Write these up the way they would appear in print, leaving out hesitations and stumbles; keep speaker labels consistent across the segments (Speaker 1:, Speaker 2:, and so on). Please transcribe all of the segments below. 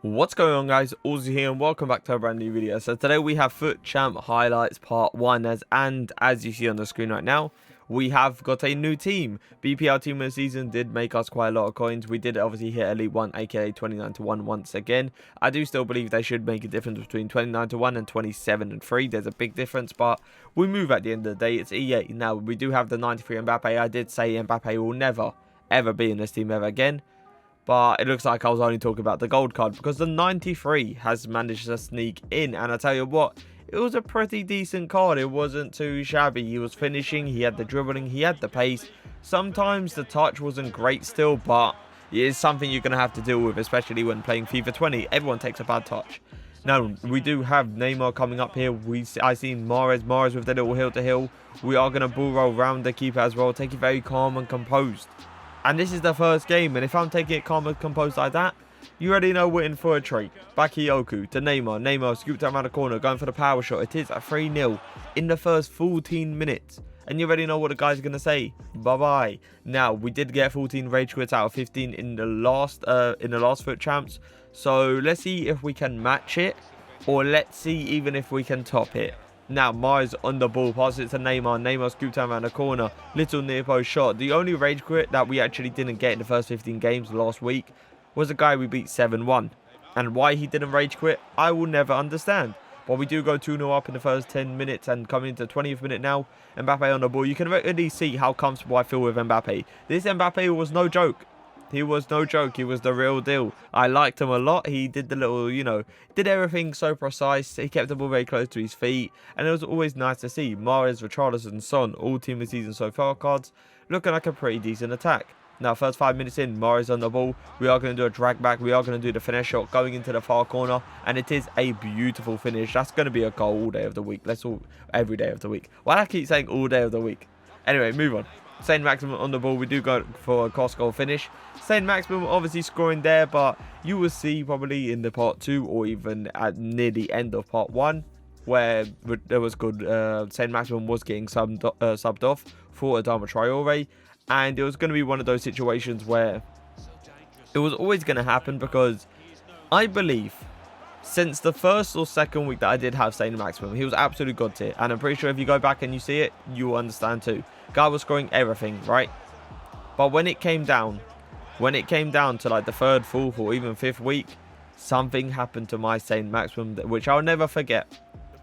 Speaker 1: What's going on, guys? Auzio here and welcome back to a brand new video. So today we have FUT Champ highlights part 1 as you see on the screen right now, we have got a new team. BPL team of the season did make us quite a lot of coins. We did obviously hit Elite 1 aka 29-1 once again. I do still believe they should make a difference between 29-1 and 27-3. There's a big difference, but we move at the end of the day. It's EA. Now we do have the 93 Mbappe. I did say Mbappe will never ever be in this team ever again. But it looks like I was only talking about the gold card because the 93 has managed to sneak in. And I tell you what, it was a pretty decent card. It wasn't too shabby. He was finishing, he had the dribbling, he had the pace. Sometimes the touch wasn't great still, but it is something you're going to have to deal with, especially when playing FIFA 20. Everyone takes a bad touch. Now, we do have Neymar coming up here. I seen Mohr with the little hill to hill. We are going to bull roll round the keeper as well. Take it very calm and composed. And this is the first game, and if I'm taking it calm and composed like that, you already know we're in for a treat. Bakayoko to Neymar. Neymar scooped around the corner, going for the power shot. It is a 3-0 in the first 14 minutes. And you already know what the guy's going to say. Bye-bye. Now, we did get 14 rage quits out of 15 in the last FUT Champs. So, let's see if we can match it, or let's see even if we can top it. Now, Mohr's on the ball, passes it to Neymar. Neymar scooped around the corner. Little near post shot. The only rage quit that we actually didn't get in the first 15 games last week was a guy we beat 7-1. And why he didn't rage quit, I will never understand. But we do go 2-0 up in the first 10 minutes and coming into the 20th minute now. Mbappe on the ball. You can really see how comfortable I feel with Mbappe. This Mbappe was no joke. He was no joke. He was the real deal. I liked him a lot. He did the little, did everything so precise. He kept the ball very close to his feet. And it was always nice to see. Mahrez, Richarlison, Son, all team of the season so far cards, looking like a pretty decent attack. Now, first 5 minutes in, Mahrez on the ball. We are going to do a drag back. We are going to do the finesse shot going into the far corner. And it is a beautiful finish. That's going to be a goal all day of the week. Every day of the week. Why do I keep saying all day of the week? Anyway, move on. Saint-Maximin on the ball. We do go for a cross goal finish. Saint-Maximin obviously scoring there, but you will see probably in the part 2 or even at near the end of part 1 where there was good. Saint-Maximin was getting subbed off for Adama Traore, and it was going to be one of those situations where it was always going to happen because I believe since the first or second week that I did have Saint-Maximin, he was absolute god tier, and I'm pretty sure if you go back and you see it, you will understand too. Guy was scoring everything, right? But when it came down to like the 3rd, 4th, or even 5th week, something happened to my Saint-Maximin, which I'll never forget,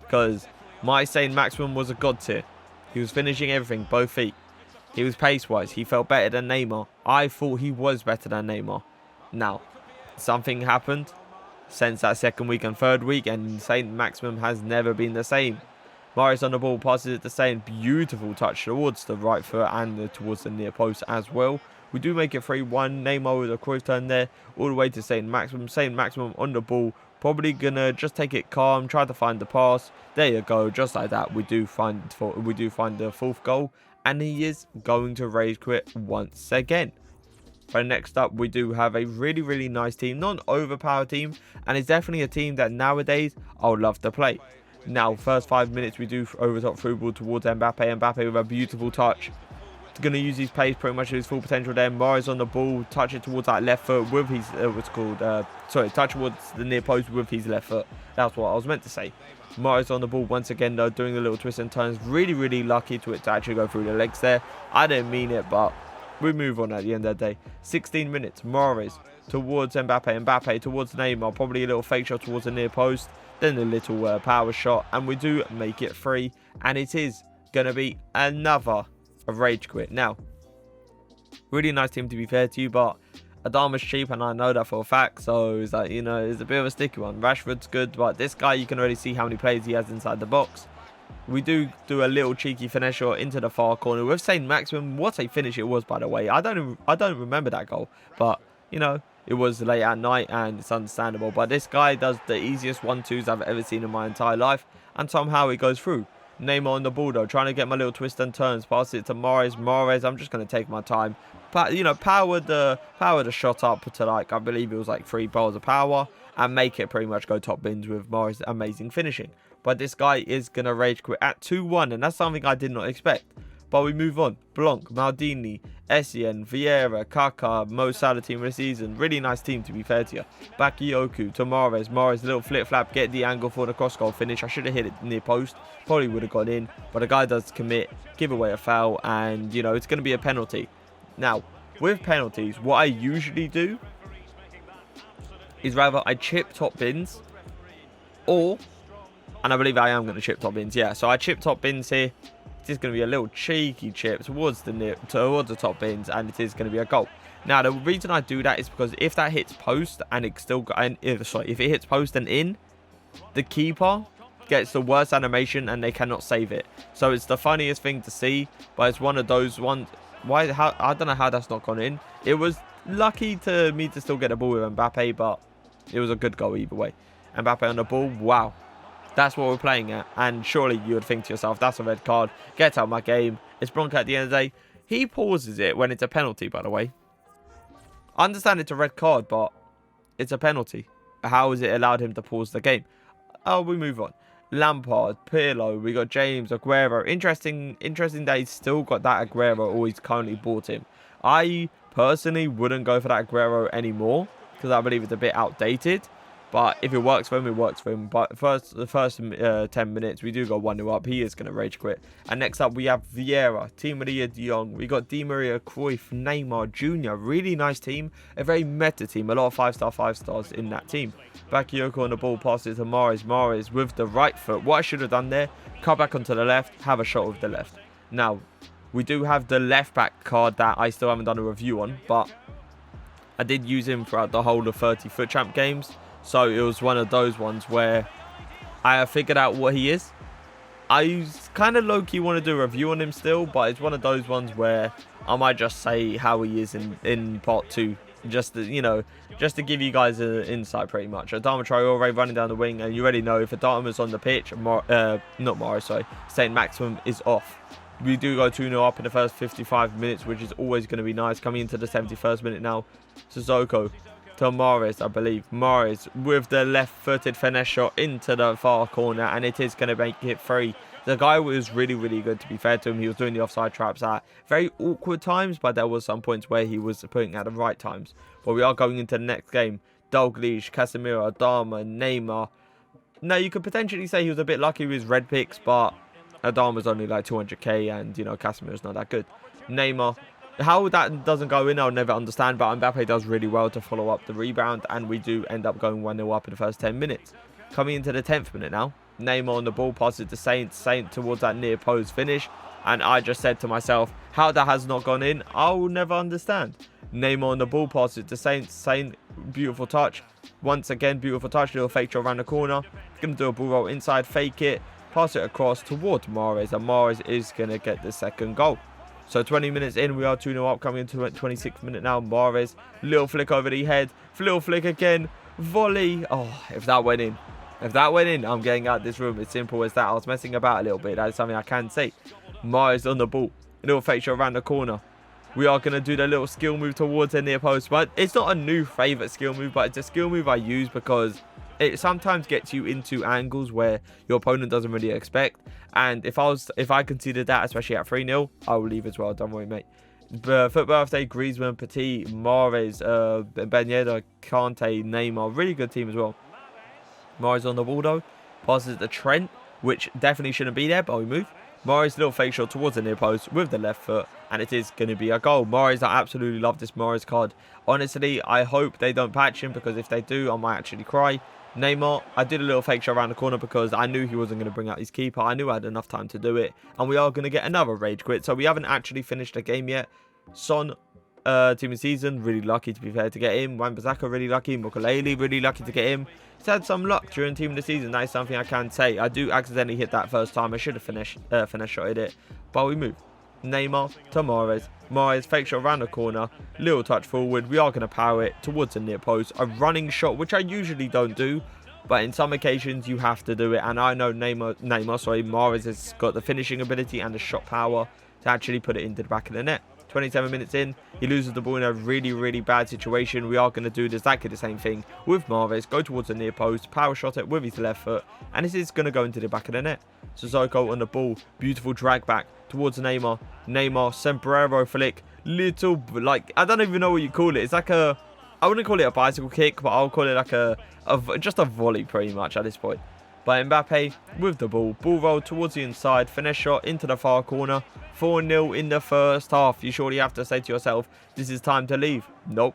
Speaker 1: because my Saint-Maximin was a god tier. He was finishing everything, both feet. He was pace-wise. He felt better than Neymar. I thought he was better than Neymar. Now, something happened since that 2nd week and 3rd week, and Saint-Maximin has never been the same. Mohr on the ball, passes it to Saint. Beautiful touch towards the right foot and towards the near post as well. We do make it 3-1. Neymar with a Cruyff turn there, all the way to Saint-Maximin. Saint-Maximin on the ball, probably gonna just take it calm, try to find the pass. There you go, just like that. We do find the 4th goal, and he is going to rage quit once again. But next up, we do have a really, really nice team, not an overpowered team, and it's definitely a team that nowadays I would love to play. Now, first 5 minutes, we do overtop through ball towards Mbappe. Mbappe with a beautiful touch. Going to use his pace pretty much to his full potential there. Mohr on the ball, touch it towards that left foot with his, touch towards the near post with his left foot. That's what I was meant to say. Mohr on the ball once again though, doing a little twist and turns. Really, really lucky to it to actually go through the legs there. I didn't mean it, but we move on at the end of the day. 16 minutes, Mohr towards Mbappe. Mbappe towards Neymar. Probably a little fake shot towards the near post. Then a little power shot. And we do make it 3. And it is going to be another rage quit. Now, really nice team to be fair to you, but Adama's cheap and I know that for a fact, so it's like, it's a bit of a sticky one. Rashford's good, but this guy, you can already see how many players he has inside the box. We do a little cheeky finish shot into the far corner with Saint-Maximin. What a finish it was, by the way. I don't remember that goal, but it was late at night and it's understandable. But this guy does the easiest 1-2s I've ever seen in my entire life, and somehow it goes through. Neymar on the ball though, trying to get my little twist and turns, pass it to Mohr. I'm just going to take my time, but power the shot up to like, I believe it was like 3 bars of power, and make it pretty much go top bins with Mohr's amazing finishing. But this guy is going to rage quit at 2-1, and that's something I did not expect. But we move on. Blanc, Maldini, Essien, Vieira, Kaká, Mo Salah team of the season. Really nice team, to be fair to you. Bakayoko, Tomares, Morris, little flip-flap, get the angle for the cross-goal finish. I should have hit it near post. Probably would have gone in. But the guy does commit, give away a foul, and, you know, it's going to be a penalty. Now, with penalties, what I usually do is rather I chip top bins, or, and I believe I am going to chip top bins, yeah. So I chip top bins here. It is going to be a little cheeky chip towards the top bins, and it is going to be a goal. Now, the reason I do that is because if that hits post and it still, if it hits post and in, the keeper gets the worst animation and they cannot save it. So it's the funniest thing to see, but it's one of those ones. I don't know how that's not gone in. It was lucky to me to still get the ball with Mbappe, but it was a good goal either way. Mbappe on the ball, wow. That's what we're playing at. And surely you would think to yourself, that's a red card. Get out of my game. It's Blanc at the end of the day. He pauses it when it's a penalty, by the way. I understand it's a red card, but it's a penalty. How has it allowed him to pause the game? Oh, we move on. Lampard, Pirlo, we got James, Aguero. Interesting that he's still got that Aguero, or he's currently bought him. I personally wouldn't go for that Aguero anymore, because I believe it's a bit outdated. But if it works for him, it works for him. But the first 10 minutes, we do go 1-0 up. He is going to rage quit. And next up, we have Vieira, Team Maria de Jong. We got Di Maria, Cruyff, Neymar, Jr. Really nice team. A very meta team. A lot of 5 stars in that team. Bakayoko on the ball, passes to Mahrez. Mahrez with the right foot. What I should have done there, cut back onto the left, have a shot with the left. Now, we do have the left back card that I still haven't done a review on. But I did use him throughout the whole of 30 FUT Champ games. So it was one of those ones where I have figured out what he is. I kind of low-key want to do a review on him still, but it's one of those ones where I might just say how he is in part 2. Just to, you know, just to give you guys an insight pretty much. Adama Traore running down the wing, and you already know if Adama's on the pitch, St. Maximum is off. We do go 2-0 up in the first 55 minutes, which is always going to be nice. Coming into the 71st minute now, Sissoko to Mahrez, I believe. Mahrez with the left-footed finesse shot into the far corner, and it is going to make it free. The guy was really, really good, to be fair to him. He was doing the offside traps at very awkward times, but there was some points where he was putting at the right times. But we are going into the next game. Dalglish, Casemiro, Adama, Neymar. Now, you could potentially say he was a bit lucky with his red picks, but Adama's only like 200k, and, you know, Casemiro's not that good. Neymar. How that doesn't go in, I'll never understand, but Mbappe does really well to follow up the rebound, and we do end up going 1-0 up in the first 10 minutes. Coming into the 10th minute now, Neymar on the ball, passes to Saint towards that near post finish, and I just said to myself, how that has not gone in, I will never understand. Neymar on the ball, passes to Saint, beautiful touch. Once again, beautiful touch, little fake shot around the corner. Going to do a ball roll inside, fake it, pass it across towards Mahrez, and Mahrez is going to get the second goal. So 20 minutes in, we are 2-0 up, coming into 26th minute now. Mahrez, little flick over the head, little flick again, volley. Oh, if that went in. If that went in, I'm getting out of this room. It's simple as that. I was messing about a little bit. That is something I can say. Mahrez on the ball. A little fake shot around the corner. We are going to do the little skill move towards the near post. But it's not a new favourite skill move, but it's a skill move I use because it sometimes gets you into angles where your opponent doesn't really expect. And if I conceded that, especially at 3-0, I will leave as well. Don't worry, mate. FUT birthday, Griezmann, Petit, Mahrez, Ben Yedder, Kante, Neymar. Really good team as well. Mahrez on the ball though. Passes to Trent, which definitely shouldn't be there, but we move. Mahrez, little fake shot towards the near post with the left foot, and it is going to be a goal. Mahrez, I absolutely love this Mahrez card. Honestly, I hope they don't patch him, because if they do, I might actually cry. Neymar, I did a little fake shot around the corner because I knew he wasn't going to bring out his keeper. I knew I had enough time to do it, and we are going to get another rage quit. So we haven't actually finished the game yet. Son, team of the season, really lucky to be fair to get him. Wan-Bissaka, really lucky. Mukulele, really lucky to get him. He's had some luck during team of the season. That is something I can say. I do accidentally hit that first time. I should have finesse shotted it, but we move. Neymar to Mahrez. Mahrez fake shot around the corner, little touch forward. We are going to power it towards the near post. A running shot, which I usually don't do, but in some occasions you have to do it. And I know Mahrez has got the finishing ability and the shot power to actually put it into the back of the net. 27 minutes in, he loses the ball in a really, really bad situation. We are going to do exactly the same thing with Mahrez. Go towards the near post, power shot it with his left foot, and this is going to go into the back of the net. Sissoko on the ball, beautiful drag back. towards Neymar. Neymar, sombrero flick. Little, like, I don't even know what you call it. It's like a, I wouldn't call it a bicycle kick, but I'll call it like just a volley pretty much at this point. But Mbappe with the ball. Ball roll towards the inside. Finesse shot into the far corner. 4-0 in the first half. You surely have to say to yourself, this is time to leave. Nope.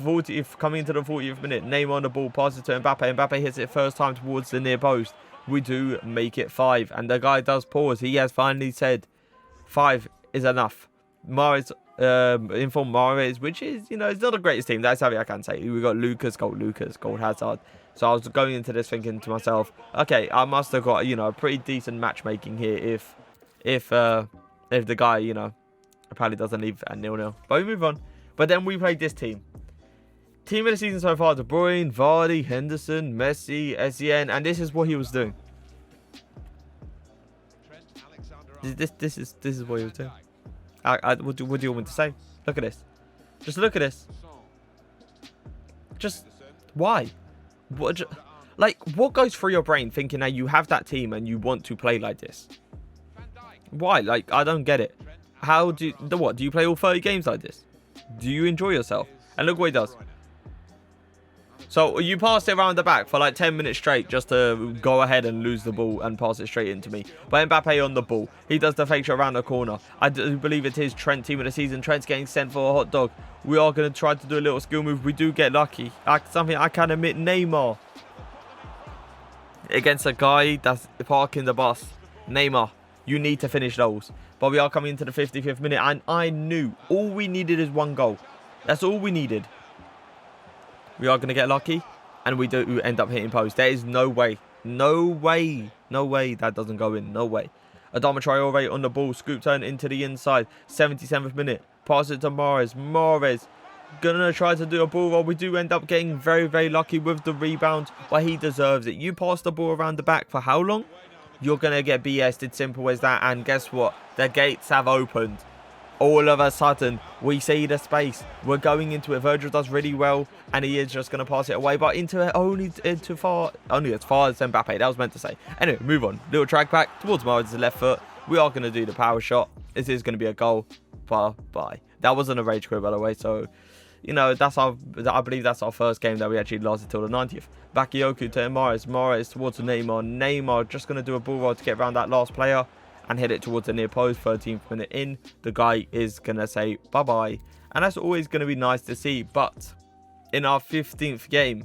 Speaker 1: 40th, coming into the 40th minute. Neymar on the ball. Passes to Mbappe. Mbappe hits it first time towards the near post. We do make it 5. And the guy does pause. He has finally said 5 is enough. Mahrez, informed Mahrez, which is, you know, it's not the greatest team. That's something I can say. We got Lucas, gold Hazard. So I was going into this thinking to myself, okay, I must have got, you know, a pretty decent matchmaking here if the guy, you know, apparently doesn't leave at 0-0. But we move on. But then we played this team. Team of the season so far: De Bruyne, Vardy, Henderson, Messi, Essien, and this is what he was doing. This is what he was doing. What do you want me to say? Look at this. Just look at this. Just why? What goes through your brain thinking that you have that team and you want to play like this? Why? Like, I don't get it. How do what? Do you play all 30 games like this? Do you enjoy yourself? And look what he does. So you pass it around the back for like 10 minutes straight just to go ahead and lose the ball and pass it straight into me. But Mbappe on the ball. He does the fake shot around the corner. I do believe it is Trent, team of the season. Trent's getting sent for a hot dog. We are going to try to do a little skill move. We do get lucky. Something I can admit, Neymar. Against a guy that's parking the bus. Neymar, you need to finish those. But we are coming into the 55th minute. And I knew all we needed is 1 goal. That's all we needed. We are going to get lucky, and we do end up hitting post. There is no way that doesn't go in. No way. Adama Traore on the ball. Scoop turn into the inside. 77th minute. Pass it to Mahrez. Mahrez gonna try to do a ball roll. We do end up getting very, very lucky with the rebound, but he deserves it. You pass the ball around the back for how long? You're going to get BS'd. It's simple as that. And guess what? The gates have opened. All of a sudden, we see the space. We're going into it. Virgil does really well, and he is just going to pass it away, but only as far as Mbappe. That was meant to say. Anyway, move on. Little track back towards Mahrez's left foot. We are going to do the power shot. This is going to be a goal. Bye. That wasn't a rage quit, by the way. So, you know, I believe that's our first game that we actually lost until the 90th. Bakayoko to Mahrez. Mahrez towards Neymar. Neymar just going to do a ball roll to get around that last player and hit it towards the near post. 13th minute in, the guy is going to say bye-bye. And that's always going to be nice to see. But in our 15th game,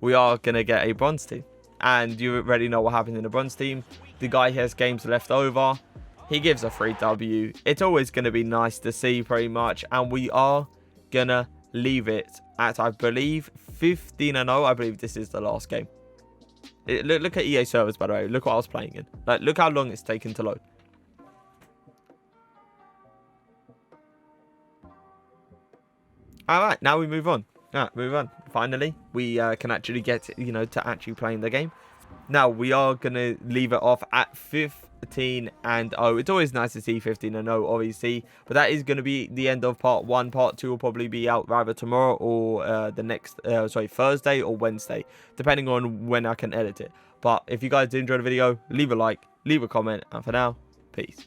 Speaker 1: we are going to get a bronze team. And you already know what happened in the bronze team. The guy has games left over. He gives a free W. It's always going to be nice to see pretty much. And we are going to leave it at, I believe, 15-0. I believe this is the last game. Look at EA servers, by the way. Look what I was playing in. Like, look how long it's taken to load. Alright, now we move on. Finally, we can actually get, you know, to actually playing the game. Now, we are going to leave it off at 15-0. It's always nice to see 15-0, obviously. But that is going to be the end of part 1. Part 2 will probably be out either tomorrow or Thursday or Wednesday, depending on when I can edit it. But if you guys did enjoy the video, leave a like, leave a comment. And for now, peace.